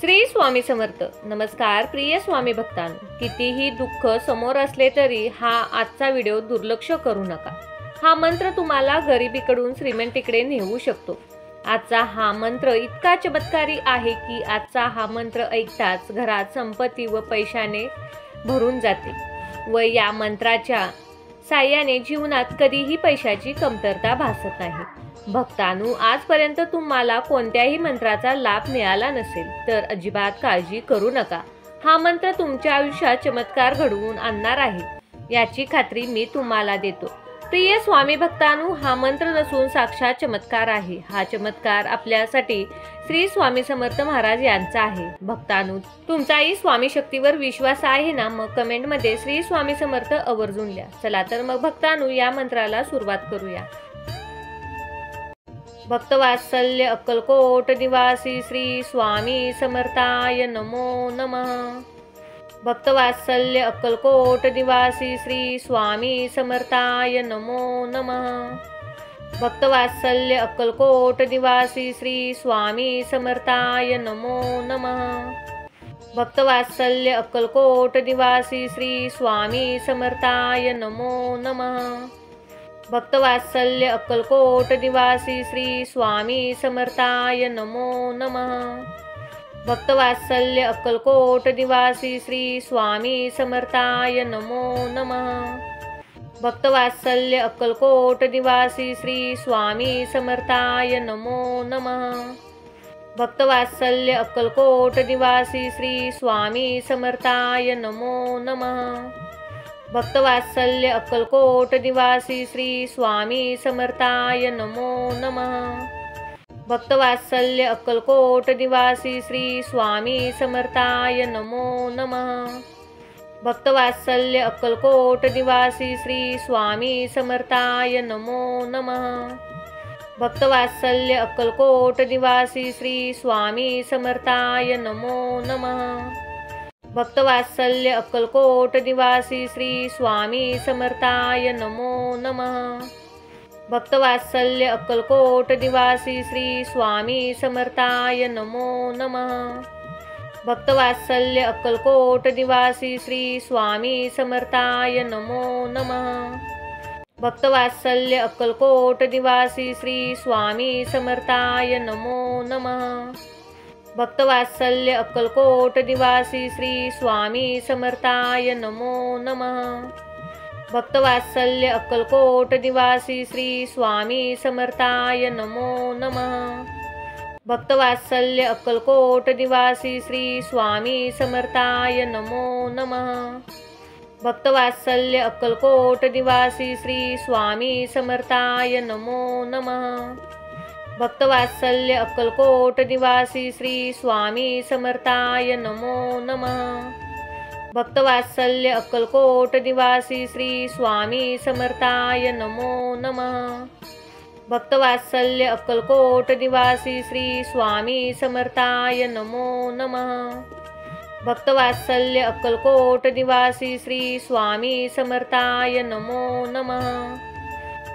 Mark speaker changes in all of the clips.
Speaker 1: श्री स्वामी समर्थ. नमस्कार प्रिय स्वामी भक्तांनो, कितीही दुःख समोर असले तरी हा आजचा व्हिडिओ दुर्लक्ष करू नका. हा मंत्र तुम्हाला गरिबीकडून श्रीमंतीकडे नेऊ शकतो. आजचा हा मंत्र इतका चमत्कारी आहे की आजचा हा मंत्र ऐकताच घरात संपत्ती व पैशाने भरून जाते व या मंत्राच्या साह्याने जीवनात कधीही पैशाची कमतरता भासत नाही. भक्तांनो, आजपर्यंत तुम्हाला कोणत्याही मंत्राचा लाभ मिळाला नसेल तर अजिबात काळजी करू नका. हा मंत्र तुमच्या आयुष्यात चमत्कार घडवून आणणार आहे याची खात्री मी तुम्हाला देतो. प्रिय स्वामी भक्तांनो, हा मंत्र नसून साक्षात चमत्कार आहे. हा चमत्कार आपल्यासाठी श्री स्वामी समर्थ महाराज यांचा आहे. भक्तांनो, तुमचाही स्वामी शक्तीवर विश्वास आहे ना? मग कमेंटमध्ये श्री स्वामी समर्थ आवर्जून लिहा. चला तर मग भक्तांनो, या मंत्राला सुरुवात करूया. भक्तवात्सल्य अक्कलकोट निवासी श्री स्वामी समर्थाय नमो नमः. भक्तवात्सल्य अक्कलकोट निवासी श्री स्वामी समर्थाय नमो नमः. भक्तवात्सल्य अक्कलकोट निवासी श्री स्वामी समर्थाय नमो नमः. भक्तवात्सल्य अक्कलकोट निवासी श्री स्वामी समर्थाय नमो नमः. भक्तवात्सल्य अक्कलकोट निवासी श्री स्वामी समर्थाय नमो नमः. भक्तवात्सल्य अक्कलकोट निवासी श्री स्वामी समर्थाय नमो नमः. भक्तवात्सल्य अक्कलकोट निवासी श्री स्वामी समर्थाय नमो नमः. भक्तवात्सल्य अक्कलकोट निवासी श्री स्वामी समर्थाय नमो नमः. भक्तवात्सल्य अक्कलकोट निवासी श्री स्वामी समर्थाय नमो नमः. भक्तवात्सल्य अक्कलकोट निवासी श्री स्वामी समर्थाय नमो नमः. भक्तवात्सल्य अक्कलकोट निवासी श्री स्वामी समर्थाय नमो नमः. भक्तवात्सल्य अक्कलकोट निवासी श्री स्वामी समर्थाय नमो नमः. भक्तवात्सल्य अक्कलकोट निवासी श्री स्वामी समर्थाय नमो नमः. भक्तवात्सल्य अक्कलकोट निवासी श्री स्वामी समर्थाय नमो नमः. भक्तवात्सल्य अक्कलकोट निवासी श्री स्वामी समर्थाय नमो नमः. भक्तवात्सल्य अक्कलकोट निवासी श्री स्वामी समर्थाय नमो नमः. भक्तवात्सल्य अक्कलकोट निवासी श्री स्वामी समर्थाय नमो नमः. भक्तवात्सल्य अक्कलकोट निवासी श्री स्वामी समर्थाय नमो नमः. भक्तवात्सल्य अक्कलकोट निवासी श्री स्वामी समर्थाय नमो नमः. भक्तवात्सल्य अक्कलकोट निवासी श्री स्वामी समर्थाय नमो नमः. भक्तवात्सल्य अक्कलकोट निवासी श्री स्वामी समर्थाय नमो नमः. भक्तवात्सल्य अक्कलकोट निवासी श्री स्वामी समर्थाय नमो नमः. भक्तवात्सल्य अक्कलकोट निवासी श्री स्वामी समर्थाय नमो नमः. भक्तवात्सल्य अक्कलकोट निवासी श्री स्वामी समर्थाय नमो नमः.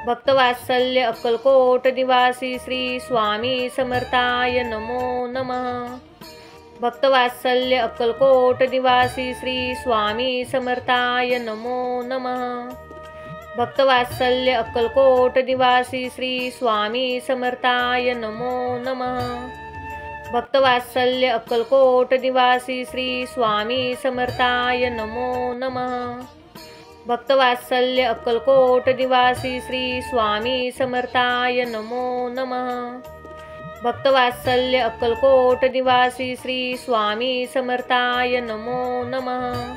Speaker 1: भक्तवात्सल्य अक्कलकोट निवासी श्री स्वामी समर्थाय नमो नमः. भक्तवात्सल्य अक्कलकोट निवासी श्री स्वामी समर्थाय नमो नमः. भक्तवात्सल्य अक्कलकोट निवासी श्री स्वामी समर्थाय नमो नमः. भक्तवात्सल्य अक्कलकोट निवासी श्री स्वामी समर्थाय नमो नमः. भक्तवात्सल्य अक्कलकोट निवासी श्री स्वामी समर्थाय नमो नमः. भक्तवात्सल्य अक्कलकोट निवासी श्री स्वामी समर्थाय नमो नमः.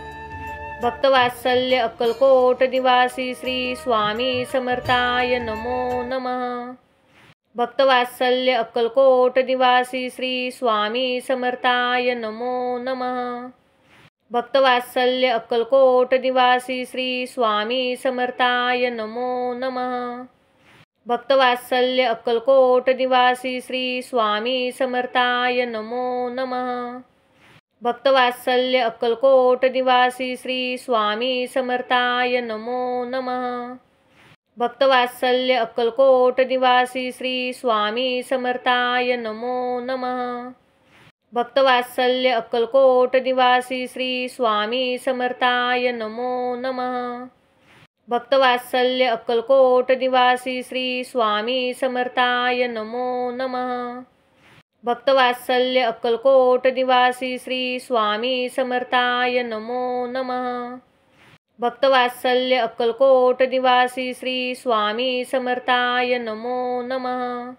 Speaker 1: भक्तवात्सल्य अक्कलकोट निवासी श्री स्वामी समर्थाय नमो नमः. भक्तवात्सल्य अक्कलकोट निवासी श्री स्वामी समर्थाय नमो नमः. भक्तवात्सल्य अक्कलकोट निवासी श्री स्वामी समर्थाय नमो नमः. भक्तवात्सल्य अक्कलकोट निवासी श्री स्वामी समर्थाय नमो नमः. भक्तवात्सल्य अक्कलकोट निवासी श्री स्वामी समर्थाय नमो नमः. भक्तवात्सल्य अक्कलकोट निवासी श्री स्वामी समर्थाय नमो नमः. भक्तवात्सल्य अक्कलकोट निवासी श्री स्वामी समर्थाय नमो नमः। भक्तवात्सल्य अक्कलकोट निवासी श्री स्वामी समर्थाय नमो नमः। भक्तवात्सल्य अक्कलकोट निवासी श्री स्वामी समर्थाय नमो नमः। भक्तवात्सल्य अक्कलकोट निवासी श्री स्वामी समर्थाय नमो नमः।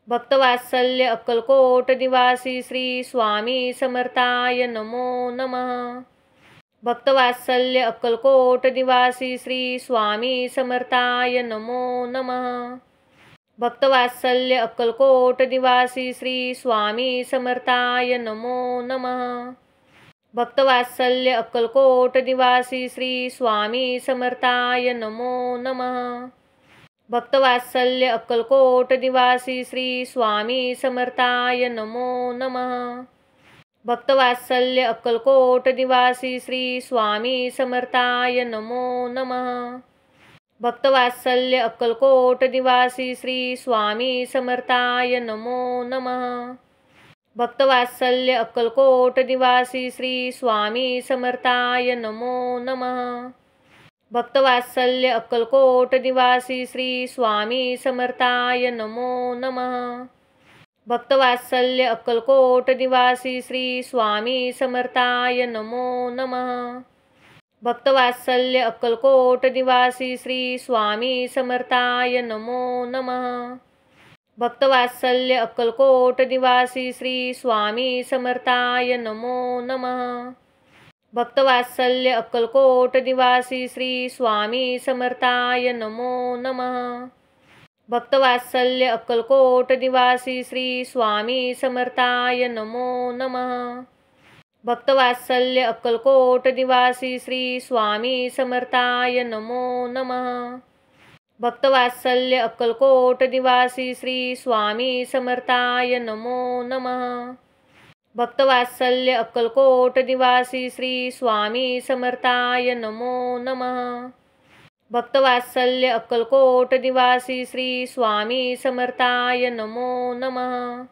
Speaker 1: भक्तवात्सल्य अक्कलकोट निवासी श्री स्वामी समर्थाय नमो नमः। भक्तवात्सल्य अक्कलकोट निवासी श्री स्वामी समर्थाय नमो नमः। भक्तवात्सल्य अक्कलकोट निवासी श्री स्वामी समर्थाय नमो नमः। भक्तवात्सल्य अक्कलकोट निवासी श्री स्वामी समर्थाय नमो नमः। भक्तवात्सल्य अक्कलकोट निवासी श्री स्वामी समर्थाय नमो नमः। भक्तवात्सल्य अक्कलकोट निवासी श्री स्वामी समर्थाय नमो नमः। भक्तवात्सल्य अक्कलकोट निवासी श्री स्वामी समर्थाय नमो नमः। भक्तवात्सल्य अक्कलकोट निवासी श्री स्वामी समर्थाय नमो नमः। भक्तवात्सल्य अक्कलकोट निवासी श्री स्वामी समर्थाय नमो नमः। भक्तवात्सल्य अक्कलकोट निवासी श्री स्वामी समर्थाय नमो नमः। भक्तवात्सल्य अक्कलकोट निवासी श्री स्वामी समर्थाय नमो नमः। भक्तवात्सल्य अक्कलकोट निवासी श्री स्वामी समर्थाय नमो नमः। भक्तवात्सल्य अक्कलकोट निवासी श्री स्वामी समर्थाय नमो नमः। भक्तवात्सल्य अक्कलकोट निवासी श्री स्वामी समर्थाय नमो नमः। भक्तवात्सल्य अक्कलकोट निवासी श्री स्वामी समर्थाय नमो नमः। भक्तवात्सल्य अक्कलकोट निवासी श्री स्वामी समर्थाय नमो नमः। भक्तवात्सल्य अक्कलकोट निवासी श्री स्वामी समर्थाय नमो नमः। भक्तवात्सल्य अक्कलकोट निवासी श्री स्वामी समर्थाय नमो नमः।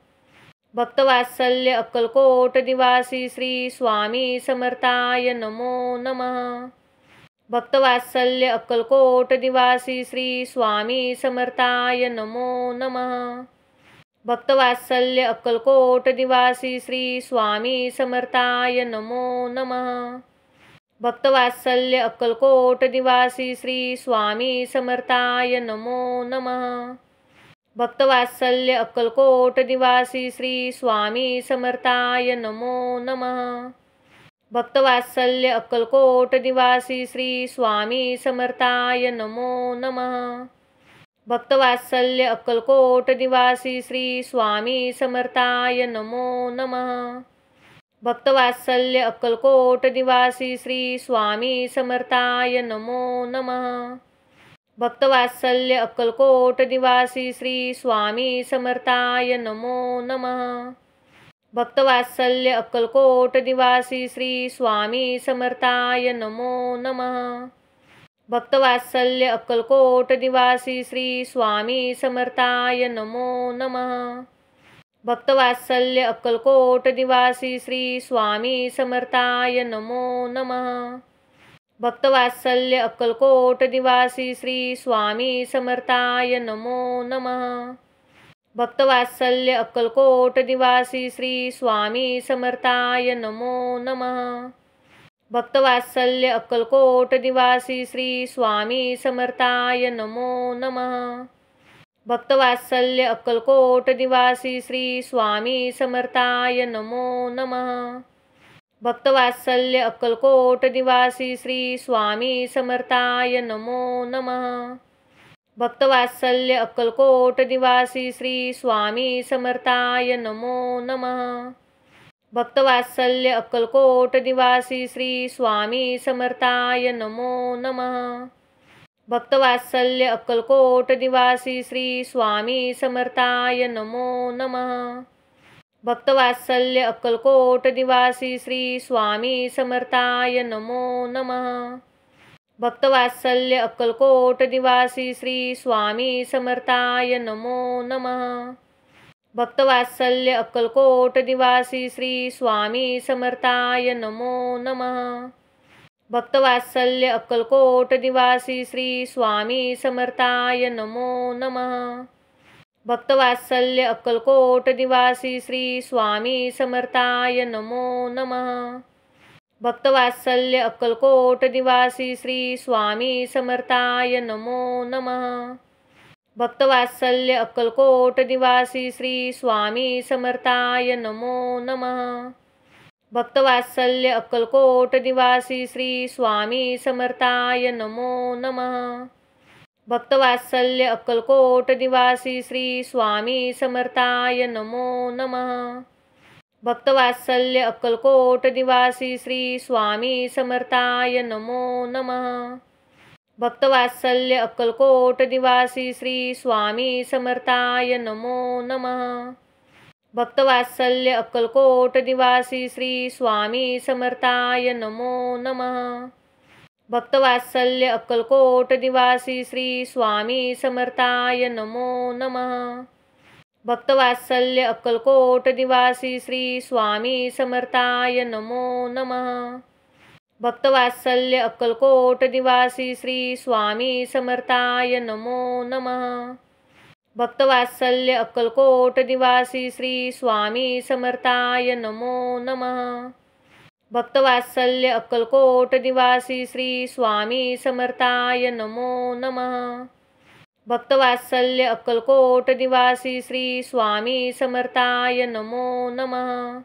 Speaker 1: भक्तवात्सल्य अक्कलकोट निवासी श्री स्वामी समर्थाय नमो नमः। भक्तवात्सल्य अक्कलकोट निवासी श्री स्वामी समर्थाय नमो नमः। भक्तवात्सल्य अक्कलकोट निवासी श्री स्वामी समर्थाय नमो नमः। भक्तवात्सल्य अक्कलकोट निवासी श्री स्वामी समर्थाय नमो नमः। भक्तवात्सल्य अक्कलकोट निवासी श्री स्वामी समर्थाय नमो नमः। भक्तवात्सल्य अक्कलकोट निवासी श्री स्वामी समर्थाय नमो नमः। भक्तवात्सल्य अक्कलकोट निवासी श्री स्वामी समर्थाय नमो नमः। भक्तवात्सल्य अक्कलकोट निवासी श्री स्वामी समर्थाय नमो नमः। भक्तवात्सल्य अक्कलकोट निवासी श्री स्वामी समर्थाय नमो नमः। भक्तवात्सल्य अक्कलकोट निवासी श्री स्वामी समर्थाय नमो नमः। भक्तवात्सल्य अक्कलकोट निवासी श्री स्वामी समर्थाय नमो नमः। भक्तवात्सल्य अक्कलकोट निवासी श्री स्वामी समर्थाय नमो नमः। भक्तवात्सल्य अक्कलकोट निवासी श्री स्वामी समर्थाय नमो नमः। भक्तवात्सल्य अक्कलकोट निवासी श्री स्वामी समर्थाय नमो नमः। भक्तवात्सल्य अक्कलकोट निवासी श्री स्वामी समर्थाय नमो नमः। भक्तवात्सल्य अक्कलकोट निवासी श्री स्वामी समर्थाय नमो नमः। भक्तवात्सल्य अक्कलकोट निवासी श्री स्वामी समर्थाय नमो नमः। भक्तवात्सल्य अक्कलकोट निवासी श्री स्वामी समर्थाय नमो नमः। भक्तवात्सल्य अक्कलकोट निवासी श्री स्वामी समर्थाय नमो नमः। भक्तवात्सल्य अक्कलकोट निवासी श्री स्वामी समर्थाय नमो नमः। भक्तवात्सल्य अक्कलकोट निवासी श्री स्वामी समर्थाय नमो नमः। भक्तवात्सल्य अक्कलकोट निवासी श्री स्वामी समर्थाय नमो नमः। भक्तवात्सल्य अक्कलकोट निवासी श्री स्वामी समर्थाय नमो नमः। भक्तवात्सल्य अक्कलकोट निवासी श्री स्वामी समर्थाय नमो नमः। भक्तवात्सल्य अक्कलकोट निवासी श्री स्वामी समर्थाय नमो नमः। भक्तवात्सल्य अक्कलकोट निवासी श्री स्वामी समर्थाय नमो नमः। भक्तवात्सल्य अक्कलकोट निवासी श्री स्वामी समर्थाय नमो नमः। भक्तवात्सल्य अक्कलकोट निवासी श्री स्वामी समर्थाय नमो नमः। भक्तवात्सल्य अक्कलकोट निवासी श्री स्वामी समर्थाय नमो नमः। भक्तवात्सल्य अक्कलकोट निवासी श्री स्वामी समर्थाय नमो नमः। भक्तवात्सल्य अक्कलकोट निवासी श्री स्वामी समर्थाय नमो नमः। भक्तवात्सल्य अक्कलकोट निवासी श्री स्वामी समर्थाय नमो नमः। भक्तवात्सल्य अक्कलकोट निवासी श्री स्वामी समर्थाय नमो नमः। भक्तवात्सल्य अक्कलकोट निवासी श्री स्वामी समर्थाय नमो नमः। भक्तवात्सल्य अक्कलकोट निवासी श्री स्वामी समर्थाय नमो नमः। भक्तवात्सल्य अक्कलकोट निवासी श्री स्वामी समर्थाय नमो नमः। भक्तवात्सल्य अक्कलकोट निवासी श्री स्वामी समर्थाय नमो नमः। भक्तवात्सल्य अक्कलकोट निवासी श्री स्वामी समर्थाय नमो नमः।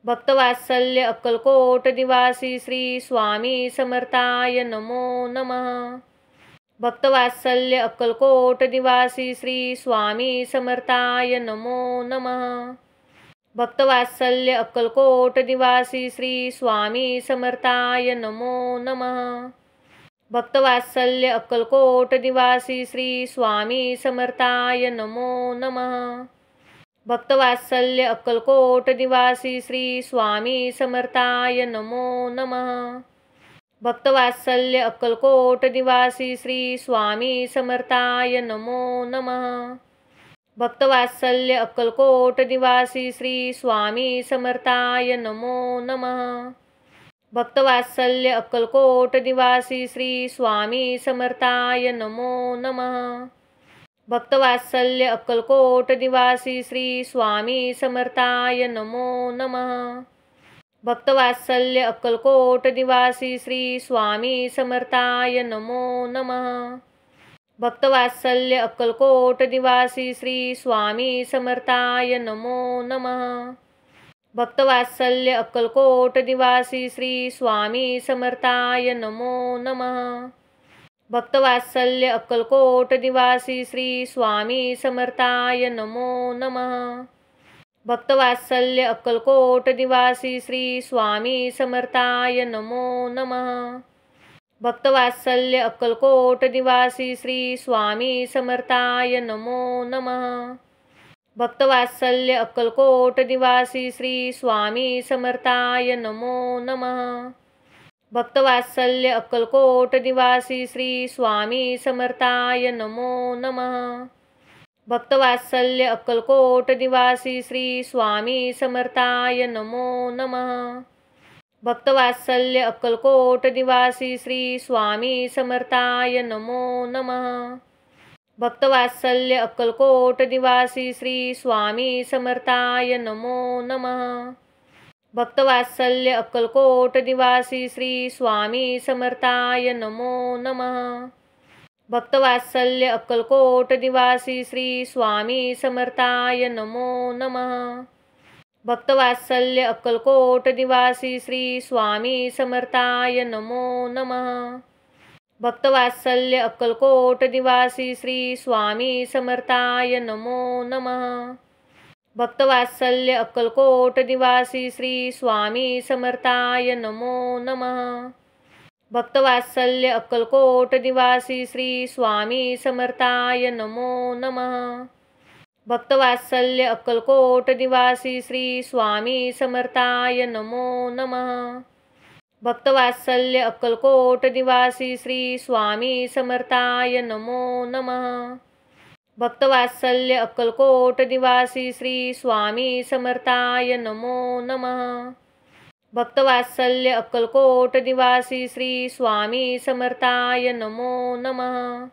Speaker 1: भक्तवात्सल्य अक्कलकोट निवासी श्री स्वामी समर्थाय नमो नमः। भक्तवात्सल्य अक्कलकोट निवासी श्री स्वामी समर्थाय नमो नमः। भक्तवात्सल्य अक्कलकोट निवासी श्री स्वामी समर्थाय नमो नमः। भक्तवात्सल्य अक्कलकोट निवासी श्री स्वामी समर्थाय नमो नमः। भक्तवात्सल्य अक्कलकोट निवासी श्री स्वामी समर्थाय नमो नमः। भक्तवात्सल्य अक्कलकोट निवासी श्री स्वामी समर्थाय नमो नमः। भक्तवात्सल्य अक्कलकोट निवासी श्री स्वामी समर्थाय नमो नमः। भक्तवात्सल्य अक्कलकोट निवासी श्री स्वामी समर्थाय नमो नमः। भक्तवात्सल्य अक्कलकोट निवासी श्री स्वामी समर्थाय नमो नमः। भक्तवात्सल्य अक्कलकोट निवासी श्री स्वामी समर्थाय नमो नमः। भक्तवात्सल्य अक्कलकोट निवासी श्री स्वामी समर्थाय नमो नमः। भक्तवात्सल्य अक्कलकोट निवासी श्री स्वामी समर्थाय नमो नमः। भक्तवात्सल्य अक्कलकोट निवासी श्री स्वामी समर्थाय नमो नमः। भक्तवात्सल्य अक्कलकोट निवासी श्री स्वामी समर्थाय नमो नमः। भक्तवात्सल्य अक्कलकोट निवासी श्री स्वामी समर्थाय नमो नमः। भक्तवात्सल्य अक्कलकोट निवासी श्री स्वामी समर्थाय नमो नमः। भक्तवात्सल्य अक्कलकोट निवासी श्री स्वामी समर्थाय नमो नमः। भक्तवात्सल्य अक्कलकोट निवासी श्री स्वामी समर्थाय नमो नमः। भक्तवात्सल्य अक्कलकोट निवासी श्री स्वामी समर्थाय नमो नमः। भक्तवात्सल्य अक्कलकोट निवासी श्री स्वामी समर्थाय नमो नमः। भक्तवात्सल्य अक्कलकोट निवासी श्री स्वामी समर्थाय नमो नमः। भक्तवात्सल्य अक्कलकोट निवासी श्री स्वामी समर्थाय नमो नमः। भक्तवात्सल्य अक्कलकोट निवासी श्री स्वामी समर्थाय नमो नमः। भक्तवात्सल्य अक्कलकोट निवासी श्री स्वामी समर्थाय नमो नमः। भक्तवात्सल्य अक्कलकोट निवासी श्री स्वामी समर्थाय नमो नमः। भक्तवात्सल्य अक्कलकोट निवासी श्री स्वामी समर्थाय नमो नमः। भक्तवात्सल्य अक्कलकोट निवासी श्री स्वामी समर्थाय नमो नमः। भक्तवात्सल्य अक्कलकोट निवासी श्री स्वामी समर्थाय नमो नमः। भक्तवात्सल्य अक्कलकोट निवासी श्री स्वामी समर्थाय नमो नमः। भक्तवात्सल्य अक्कलकोट निवासी श्री स्वामी समर्थाय नमो नमः।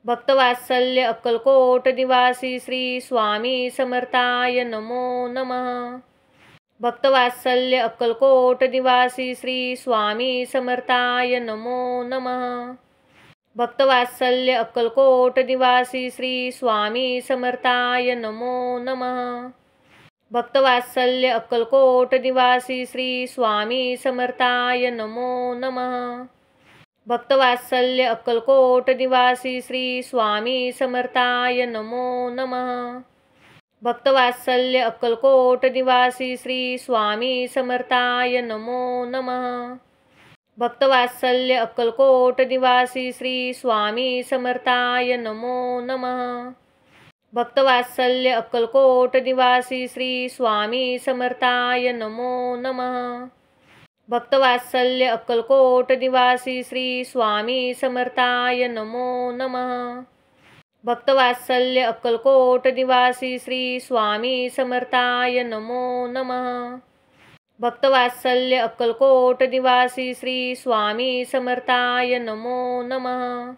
Speaker 1: भक्तवात्सल्य अक्कलकोट निवासी श्री स्वामी समर्थाय नमो नमः। भक्तवात्सल्य अक्कलकोट निवासी श्री स्वामी समर्थाय नमो नमः। भक्तवात्सल्य अक्कलकोट निवासी श्री स्वामी समर्थाय नमो नमः। भक्तवात्सल्य अक्कलकोट निवासी श्री स्वामी समर्थाय नमो नमः। भक्तवात्सल्य अक्कलकोट निवासी श्री स्वामी समर्थाय नमो नमः। भक्तवात्सल्य अक्कलकोट निवासी श्री स्वामी समर्थाय नमो नमः। भक्तवात्सल्य अक्कलकोट निवासी श्री स्वामी समर्थाय नमो नमः। भक्तवात्सल्य अक्कलकोट निवासी श्री स्वामी समर्थाय नमो नमः। भक्तवात्सल्य अक्कलकोट निवासी श्री स्वामी समर्थाय नमो नमः। भक्तवात्सल्य अक्कलकोट निवासी श्री स्वामी समर्थाय नमो नमः। भक्तवात्सल्य अक्कलकोट निवासी श्री स्वामी समर्थाय नमो नमः।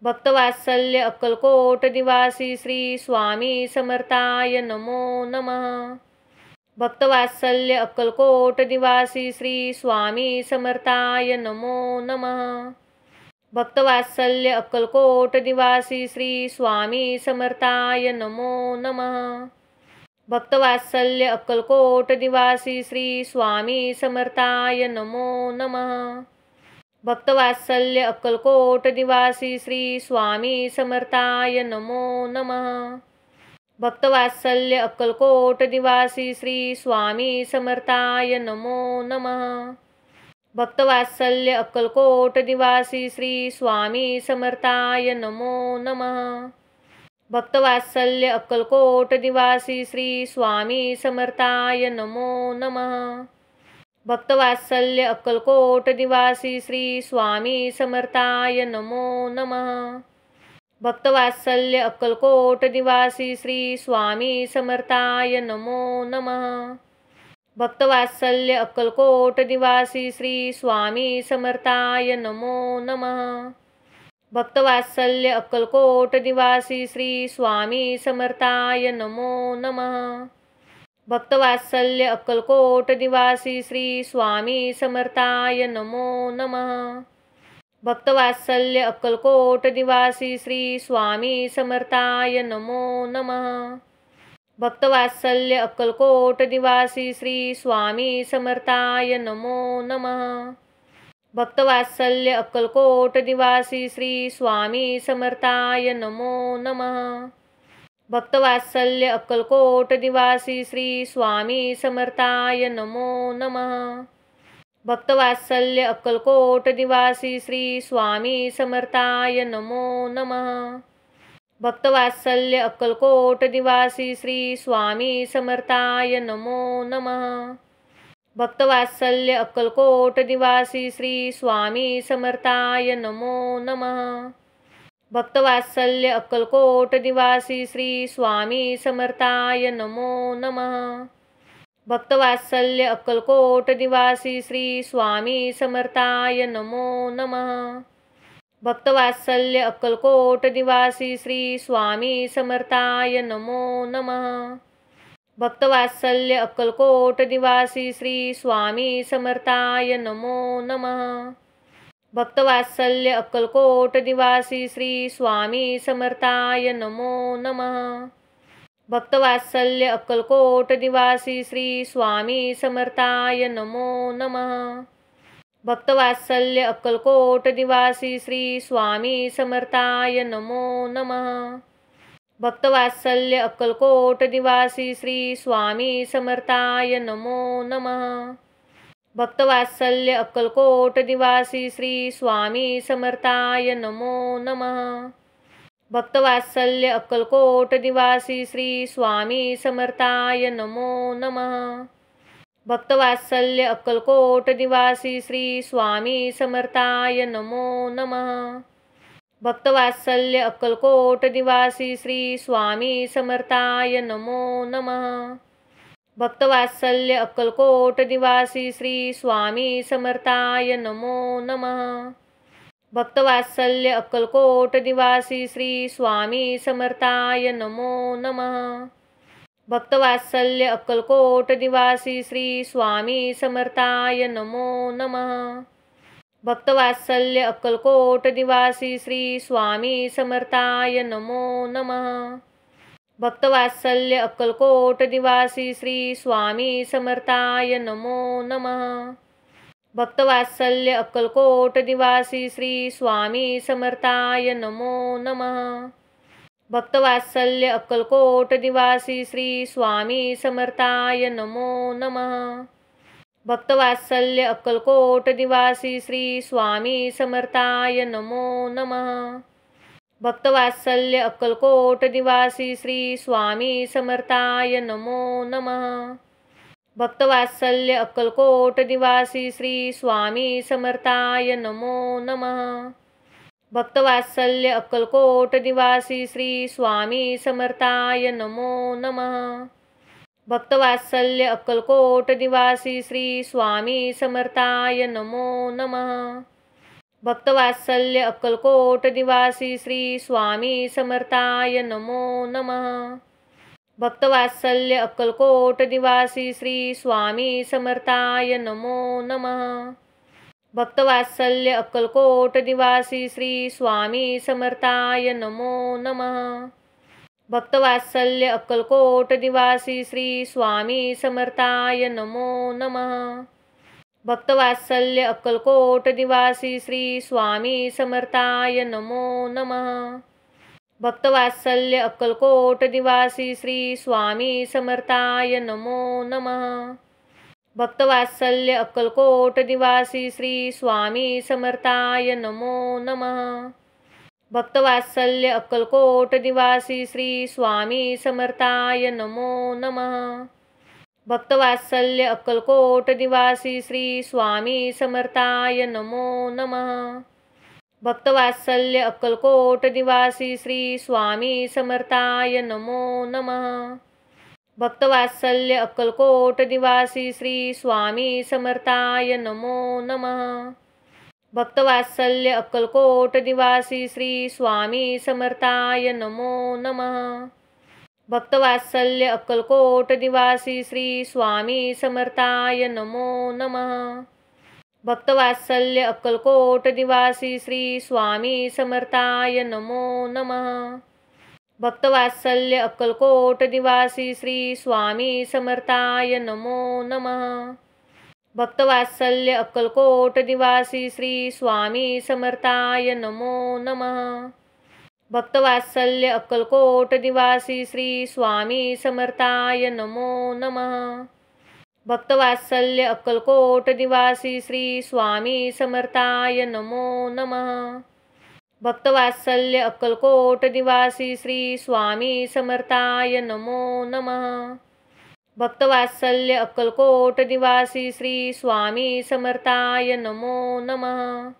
Speaker 1: भक्तवात्सल्य अक्कलकोट निवासी श्री स्वामी समर्थाय नमो नमः। भक्तवात्सल्य अक्कलकोट निवासी श्री स्वामी समर्थाय नमो नमः। भक्तवात्सल्य अक्कलकोट निवासी श्री स्वामी समर्थाय नमो नमः। भक्तवात्सल्य अक्कलकोट निवासी श्री स्वामी समर्थाय नमो नमः। भक्तवात्सल्य अक्कलकोट निवासी श्री स्वामी समर्थाय नमो नमः। भक्तवात्सल्य अक्कलकोट निवासी श्री स्वामी समर्थाय नमो नमः। भक्तवात्सल्य अक्कलकोट निवासी श्री स्वामी समर्थाय नमो नमः। भक्तवात्सल्य अक्कलकोट निवासी श्री स्वामी समर्थाय नमो नमः। भक्तवात्सल्य अक्कलकोट निवासी श्री स्वामी समर्थाय नमो नमः। भक्तवात्सल्य अक्कलकोट निवासी श्री स्वामी समर्थाय नमो नमः। भक्तवात्सल्य अक्कलकोट निवासी श्री स्वामी समर्थाय नमो नमः। भक्तवात्सल्य अक्कलकोट निवासी श्री स्वामी समर्थाय नमो नमः। भक्तवात्सल्य अक्कलकोट निवासी श्री स्वामी समर्थाय नमो नमः। भक्तवात्सल्य अक्कलकोट निवासी श्री स्वामी समर्थाय नमो नमः। भक्तवात्सल्य अक्कलकोट निवासी श्री स्वामी समर्थाय नमो नमः। भक्तवात्सल्य अक्कलकोट निवासी श्री स्वामी समर्थाय नमो नमः। भक्तवात्सल्य अक्कलकोट निवासी श्री स्वामी समर्थाय नमो नमः। भक्तवात्सल्य अक्कलकोट निवासी श्री स्वामी समर्थाय नमो नमः। भक्तवात्सल्य अक्कलकोट निवासी श्री स्वामी समर्थाय नमो नमः। भक्तवात्सल्य अक्कलकोट निवासी श्री स्वामी समर्थाय नमो नमः। भक्तवात्सल्य अक्कलकोट निवासी श्री स्वामी समर्थाय नमो नमः। भक्तवात्सल्य अक्कलकोट निवासी श्री स्वामी समर्थाय नमो नमः। भक्तवात्सल्य अक्कलकोट निवासी श्री स्वामी समर्थाय नमो नमः। भक्तवात्सल्य अक्कलकोट निवासी श्री स्वामी समर्थाय नमो नमः। भक्तवात्सल्य अक्कलकोट निवासी श्री स्वामी समर्थाय नमो नमः। भक्तवात्सल्य अक्कलकोट निवासी श्री स्वामी समर्थाय नमो नमः। भक्तवात्सल्य अक्कलकोट निवासी श्री स्वामी समर्थाय नमो नमः। भक्तवात्सल्य अक्कलकोट निवासी श्री स्वामी समर्थाय नमो नमः। भक्तवात्सल्य अक्कलकोट निवासी श्री स्वामी समर्थाय नमो नमः। भक्तवात्सल्य अक्कलकोट निवासी श्री स्वामी समर्थाय नमो नमः। भक्तवात्सल्य अक्कलकोट निवासी श्री स्वामी समर्थाय नमो नमः। भक्तवात्सल्य अक्कलकोट निवासी श्री स्वामी समर्थाय नमो नमः। भक्तवात्सल्य अक्कलकोट निवासी श्री स्वामी समर्थाय नमो नमः। भक्तवात्सल्य अक्कलकोट निवासी श्री स्वामी समर्थाय नमो नमः। भक्तवात्सल्य अक्कलकोट निवासी श्री स्वामी समर्थाय नमो नमः। भक्तवात्सल्य अक्कलकोट निवासी श्री स्वामी समर्थाय नमो नमः। भक्तवात्सल्य अक्कलकोट निवासी श्री स्वामी समर्थाय नमो नमः। भक्तवात्सल्य अक्कलकोट निवासी श्री स्वामी समर्थाय नमो नमः। भक्तवात्सल्य अक्कलकोट निवासी श्री स्वामी समर्थाय नमो नमः। भक्तवात्सल्य अक्कलकोट निवासी श्री स्वामी समर्थाय नमो नमः। भक्तवात्सल्य अक्कलकोट निवासी श्री स्वामी समर्थाय नमो नमः। भक्तवात्सल्य अक्कलकोट निवासी श्री स्वामी समर्थाय नमो नमः। भक्तवात्सल्य अक्कलकोट निवासी श्री स्वामी समर्थाय नमो नमः। भक्तवात्सल्य अक्कलकोट निवासी श्री स्वामी समर्थाय नमो नमः। भक्तवात्सल्य अक्कलकोट निवासी श्री स्वामी समर्थाय नमो नमः। भक्तवात्सल्य अक्कलकोट निवासी श्री स्वामी समर्थाय नमो नमः। भक्तवात्सल्य अक्कलकोट निवासी श्री स्वामी समर्थाय नमो नमः। भक्तवात्सल्य अक्कलकोट निवासी श्री स्वामी समर्थाय नमो नमः। भक्तवात्सल्य अक्कलकोट निवासी श्री स्वामी समर्थाय नमो नमः। भक्तवात्सल्य अक्कलकोट निवासी श्री स्वामी समर्थाय नमो नमः। भक्तवात्सल्य अक्कलकोट निवासी श्री स्वामी समर्थाय नमो नमः। भक्तवात्सल्य अक्कलकोट निवासी श्री स्वामी समर्थाय नमो नमः। भक्तवात्सल्य अक्कलकोट निवासी श्री स्वामी समर्थाय नमो नमः। भक्तवात्सल्य अक्कलकोट निवासी श्री स्वामी समर्थाय नमो नमः। भक्तवात्सल्य अक्कलकोट निवासी श्री स्वामी समर्थाय नमो नमः। भक्तवात्सल्य अक्कलकोट निवासी श्री स्वामी समर्थाय नमो नमः। भक्तवात्सल्य अक्कलकोट निवासी श्री स्वामी समर्थाय नमो नमः। भक्तवात्सल्य अक्कलकोट निवासी श्री स्वामी समर्थाय नमो नमः। भक्तवात्सल्य अक्कलकोट निवासी श्री स्वामी समर्थाय नमो नमः। भक्तवात्सल्य अक्कलकोट निवासी श्री स्वामी समर्थाय नमो नमः। भक्तवात्सल्य अक्कलकोट निवासी श्री स्वामी समर्थाय नमो नमः। भक्तवात्सल्य अक्कलकोट निवासी श्री स्वामी समर्थाय नमो नमः। भक्तवात्सल्य अक्कलकोट निवासी श्री स्वामी समर्थाय नमो नमः। भक्तवात्सल्य अक्कलकोट निवासी श्री स्वामी समर्थाय नमो नमः।